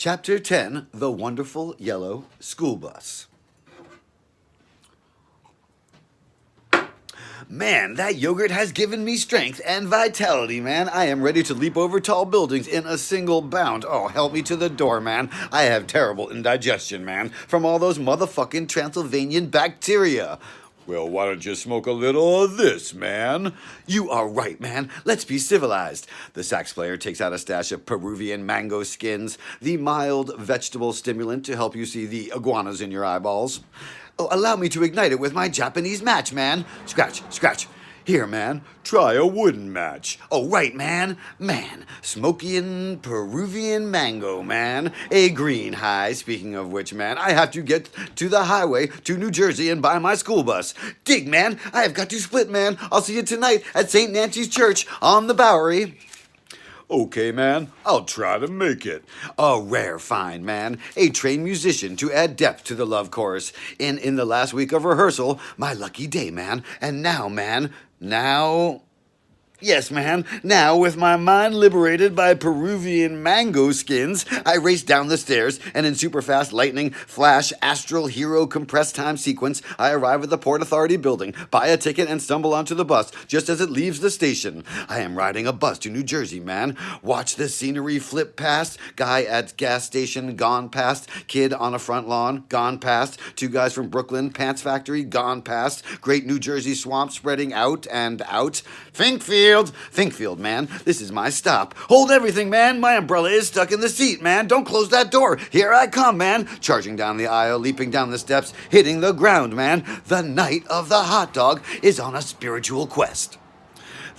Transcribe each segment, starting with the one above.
Chapter 10, The Wonderful Yellow School Bus. Man, that yogurt has given me strength and vitality, man. I am ready to leap over tall buildings in a single bound. Oh, help me to the door, man. I have terrible indigestion, man, from all those motherfucking Transylvanian bacteria. Well, why don't you smoke a little of this, man? You are right, man. Let's be civilized. The sax player takes out a stash of Peruvian mango skins, the mild vegetable stimulant to help you see the iguanas in your eyeballs. Oh, allow me to ignite it with my Japanese match, man. Scratch, scratch. Here, man, try a wooden match. Oh, right, man. Man, smoky and Peruvian mango, man. A green high. Speaking of which, man, I have to get to the highway to New Jersey and buy my school bus. Dig, man. I have got to split, man. I'll see you tonight at St. Nancy's Church on the Bowery. Okay, man, I'll try to make it. A rare find, man. A trained musician to add depth to the love chorus. In the last week of rehearsal, my lucky day, man. And now, man, Yes, man. Now, with my mind liberated by Peruvian mango skins, I race down the stairs, and in super fast lightning, flash, astral hero compressed time sequence, I arrive at the Port Authority building, buy a ticket, and stumble onto the bus just as it leaves the station. I am riding a bus to New Jersey, man. Watch the scenery flip past. Guy at gas station, gone past. Kid on a front lawn, gone past. Two guys from Brooklyn, pants factory, gone past. Great New Jersey swamp spreading out and out. Finkfield, man. This is my stop. Hold everything, man. My umbrella is stuck in the seat, man. Don't close that door. Here I come, man. Charging down the aisle, leaping down the steps, hitting the ground, man. The Knight of the Hot Dog is on a spiritual quest.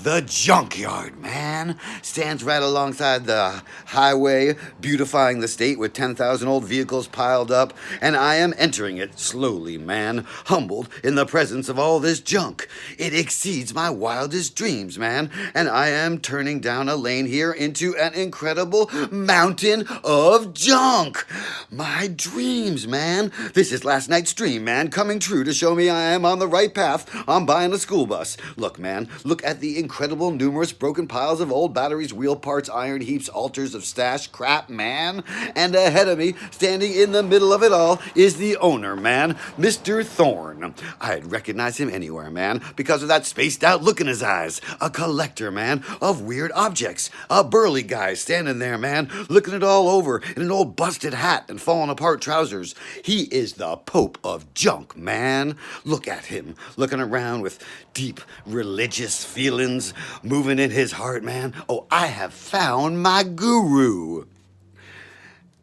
The junkyard, man, stands right alongside the highway, beautifying the state with 10,000 old vehicles piled up, and I am entering it slowly, man, humbled in the presence of all this junk. It exceeds my wildest dreams, man, and I am turning down a lane here into an incredible mountain of junk. My dreams, man. This is last night's dream, man, coming true to show me I am on the right path. I'm buying a school bus. Look, man, look at the incredible numerous broken piles of old batteries, wheel parts, iron heaps, altars of stash crap, man. And ahead of me, standing in the middle of it all, is the owner, man, Mr. Thorne. I'd recognize him anywhere, man, because of that spaced out look in his eyes. A collector, man, of weird objects. A burly guy standing there, man, looking it all over in an old busted hat and falling apart trousers. He is the Pope of junk, man. Look at him, looking around with deep religious feelings moving in his heart, man. Oh, I have found my guru.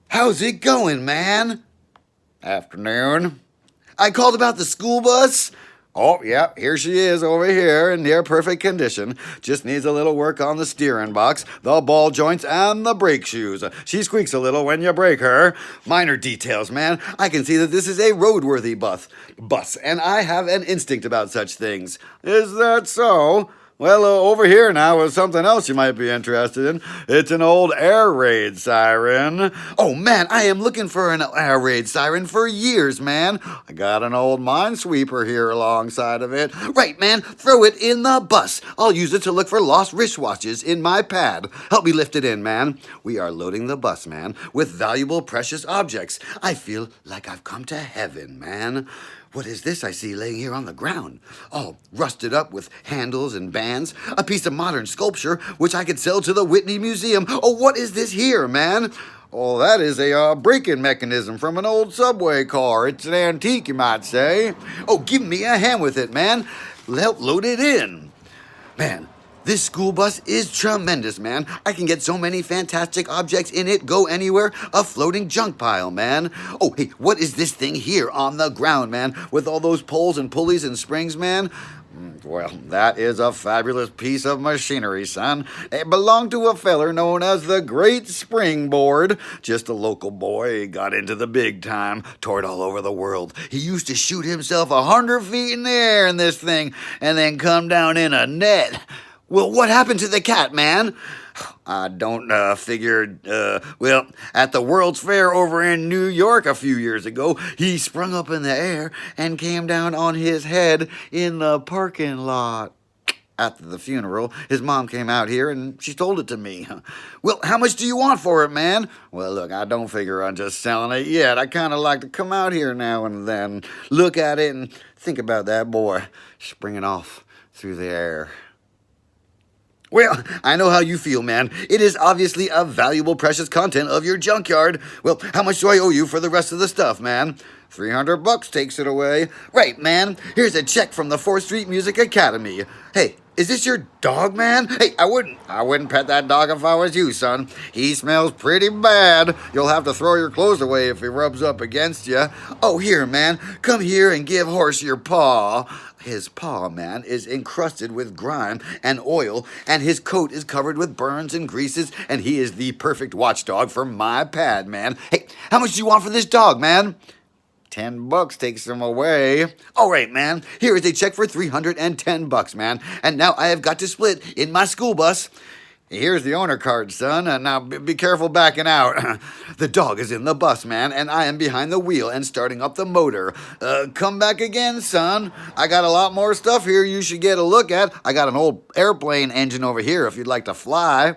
How's it going, man? Afternoon. I called about the school bus. Oh, yeah, here she is over here in near perfect condition. Just needs a little work on the steering box, the ball joints, and the brake shoes. She squeaks a little when you brake her. Minor details, man. I can see that this is a roadworthy bus, and I have an instinct about such things. Is that so? Well, over here now is something else you might be interested in. It's an old air raid siren. Oh, man, I am looking for an air raid siren for years, man. I got an old minesweeper here alongside of it. Right, man, throw it in the bus. I'll use it to look for lost wristwatches in my pad. Help me lift it in, man. We are loading the bus, man, with valuable, precious objects. I feel like I've come to heaven, man. What is this I see laying here on the ground? All rusted up with handles and bands. A piece of modern sculpture which I could sell to the Whitney Museum. Oh, what is this here, man? Oh, that is a braking mechanism from an old subway car. It's an antique, you might say. Oh, give me a hand with it, man. Help load it in. Man, this school bus is tremendous, man. I can get so many fantastic objects in it, go anywhere. A floating junk pile, man. Oh, hey, what is this thing here on the ground, man? With all those poles and pulleys and springs, man? Well, that is a fabulous piece of machinery, son. It belonged to a feller known as the Great Springboard. Just a local boy. He got into the big time, toured all over the world. He used to shoot himself 100 feet in the air in this thing and then come down in a net. Well, what happened to the cat, man? I don't figure, well, at the World's Fair over in New York a few years ago, he sprung up in the air and came down on his head in the parking lot. After the funeral, his mom came out here and she told it to me. Well, how much do you want for it, man? Well, look, I don't figure on just selling it yet. I kind of like to come out here now and then, look at it and think about that boy springing off through the air. Well, I know how you feel, man. It is obviously a valuable, precious content of your junkyard. Well, how much do I owe you for the rest of the stuff, man? $300 takes it away. Right, man. Here's a check from the 4th Street Music Academy. Hey, is this your dog, man? Hey, I wouldn't pet that dog if I was you, son. He smells pretty bad. You'll have to throw your clothes away if he rubs up against you. Oh, here, man. Come here and give Horse your paw. His paw, man, is encrusted with grime and oil, and his coat is covered with burns and greases, and he is the perfect watchdog for my pad, man. Hey, how much do you want for this dog, man? $10 takes him away. All right, man. Here is a check for $310, man. And now I have got to split in my school bus. Here's the owner card, son. Now be careful backing out. The dog is in the bus, man, and I am behind the wheel and starting up the motor. Come back again, son. I got a lot more stuff here you should get a look at. I got an old airplane engine over here if you'd like to fly.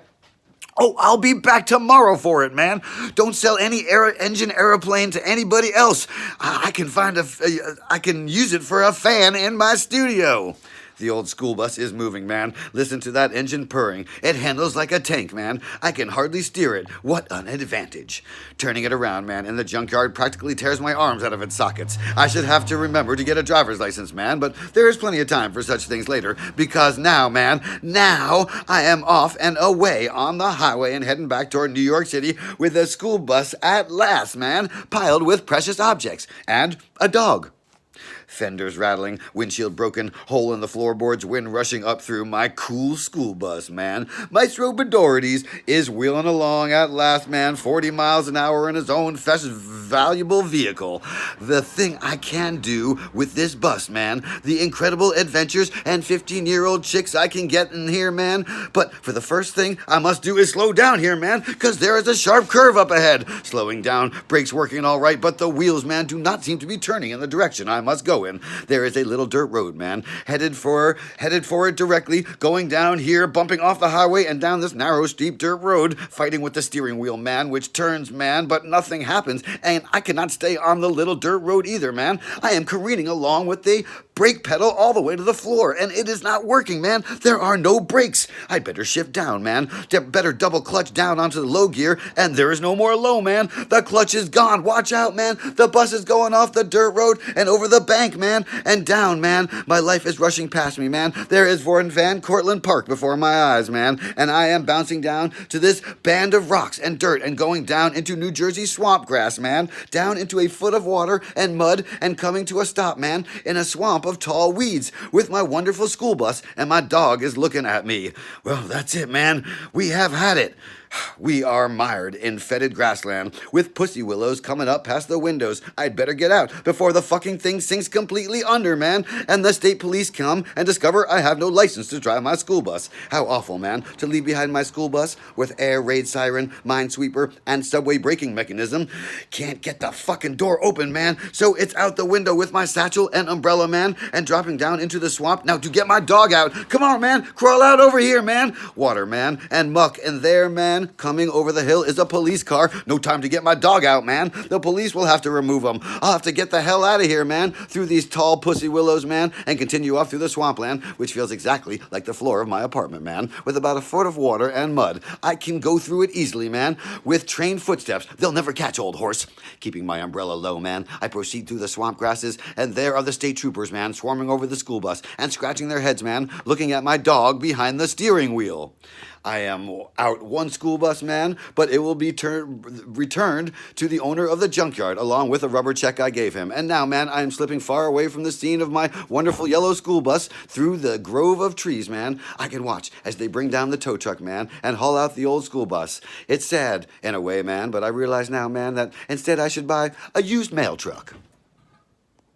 Oh, I'll be back tomorrow for it, man. Don't sell any engine airplane to anybody else. I can use it for a fan in my studio. The old school bus is moving, man. Listen to that engine purring. It handles like a tank, man. I can hardly steer it. What an advantage. Turning it around, man, in the junkyard practically tears my arms out of its sockets. I should have to remember to get a driver's license, man, but there is plenty of time for such things later, because now, man, now I am off and away on the highway and heading back toward New York City with a school bus at last, man, piled with precious objects and a dog. Fenders rattling, windshield broken, hole in the floorboards, wind rushing up through my cool school bus, man. Maestro Bedorides is wheeling along at last, man, 40 miles an hour in his own valuable vehicle. The thing I can do with this bus, man, the incredible adventures and 15-year-old chicks I can get in here, man. But for the first thing I must do is slow down here, man, because there is a sharp curve up ahead. Slowing down, brakes working all right, but the wheels, man, do not seem to be turning in the direction I must go in. There is a little dirt road, man, headed for it directly, going down here, bumping off the highway and down this narrow, steep dirt road, fighting with the steering wheel, man, which turns, man, but nothing happens, and I cannot stay on the little dirt road either, man. I am careening along with the brake pedal all the way to the floor, and it is not working, man. There are no brakes. I'd better shift down, man. Better double clutch down onto the low gear, and there is no more low, man. The clutch is gone. Watch out, man. The bus is going off the dirt road and over the bank, man, and down, man. My life is rushing past me, man. There is Van Cortlandt Park before my eyes, man, and I am bouncing down to this band of rocks and dirt and going down into New Jersey swamp grass, man, down into a foot of water and mud and coming to a stop, man, in a swamp of tall weeds with my wonderful school bus, and my dog is looking at me. Well, that's it, man. We have had it. We are mired in fetid grassland with pussy willows coming up past the windows. I'd better get out before the fucking thing sinks completely under, man, and the state police come and discover I have no license to drive my school bus. How awful, man, to leave behind my school bus with air raid siren, minesweeper, and subway braking mechanism. Can't get the fucking door open, man, so it's out the window with my satchel and umbrella, man, and dropping down into the swamp. Now to get my dog out. Come on, man, crawl out over here, man. Water, man, and muck, and there, man, coming over the hill is a police car. No time to get my dog out, man. The police will have to remove him. I'll have to get the hell out of here, man, through these tall pussy willows, man, and continue off through the swampland, which feels exactly like the floor of my apartment, man, with about a foot of water and mud. I can go through it easily, man, with trained footsteps. They'll never catch old horse. Keeping my umbrella low, man, I proceed through the swamp grasses, and there are the state troopers, man, swarming over the school bus and scratching their heads, man, looking at my dog behind the steering wheel. I am out one school bus, man, but it will be returned to the owner of the junkyard along with a rubber check I gave him. And now, man, I am slipping far away from the scene of my wonderful yellow school bus through the grove of trees, man. I can watch as they bring down the tow truck, man, and haul out the old school bus. It's sad in a way, man, but I realize now, man, that instead I should buy a used mail truck.